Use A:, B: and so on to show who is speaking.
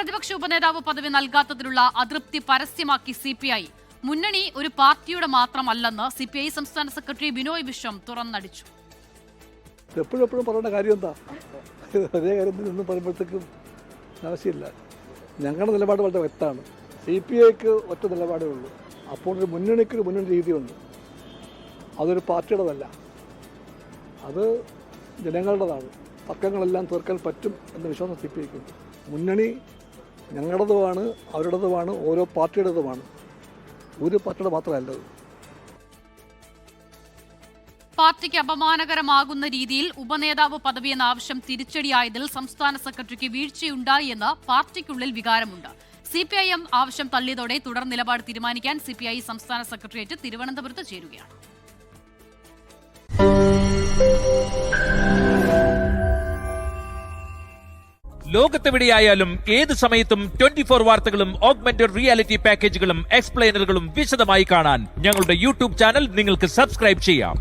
A: പ്രതിപക്ഷ ഉപനേതാവ് പദവി നൽകാത്തതിലുള്ള അതൃപ്തി പരസ്യമാക്കി CPI. മുന്നണി ഒരു പാർട്ടിയുടെ മാത്രമല്ലെന്ന് CPI സംസ്ഥാന സെക്രട്ടറി ബിനോയ് വിശ്വം തുറന്നടിച്ചു.
B: എപ്പോഴും പറയേണ്ട കാര്യം എന്താ? അതേ കാര്യത്തിൽ നിന്ന് പറയുമ്പോഴത്തേക്കും ആവശ്യമില്ല. ഞങ്ങളുടെ നിലപാട് വളരെ വ്യക്തമാണ്. CPIക്ക് ഒറ്റ നിലപാടേ ഉള്ളൂ. അപ്പോൾ ഒരു മുന്നണിക്കൊരു മുന്നണി രീതിയുണ്ട്. അതൊരു പാർട്ടിയുടേതല്ല, അത് ജനങ്ങളുടേതാണ്. തർക്കങ്ങളെല്ലാം തീർക്കാൻ പറ്റും എന്ന വിശ്വാസം CPIക്കുണ്ട്. മുന്നണി ഞങ്ങളുടേതുമാണ്, അവരുടേതുമാണ്, ഓരോ പാർട്ടിയുടേതുമാണ്. ഒരു പാർട്ടിയുടെ മാത്രമല്ലത്.
A: പാർട്ടിക്ക് അപമാനകരമാകുന്ന രീതിയിൽ ഉപനേതാവ് പദവി എന്ന ആവശ്യം തിരിച്ചടിയായതിൽ സംസ്ഥാന സെക്രട്ടറിക്ക് വീഴ്ചയുണ്ടായി എന്ന് പാർട്ടിക്കുള്ളിൽ വികാരമുണ്ട്. CPIM ആവശ്യം തള്ളിയതോടെ തുടർ നിലപാട് തീരുമാനിക്കാൻ CPI സംസ്ഥാന സെക്രട്ടേറിയറ്റ് തിരുവനന്തപുരത്ത് ചേരുകയാണ്.
C: ലോകത്തെവിടെയായാലും ഏത് സമയത്തും 24 വാർത്തകളും ഓഗ്മെന്റഡ് റിയാലിറ്റി പാക്കേജുകളും എക്സ്പ്ലെയിനറുകളും വിശദമായി കാണാൻ ഞങ്ങളുടെ YouTube ചാനൽ നിങ്ങൾക്ക് സബ്സ്ക്രൈബ് ചെയ്യാം.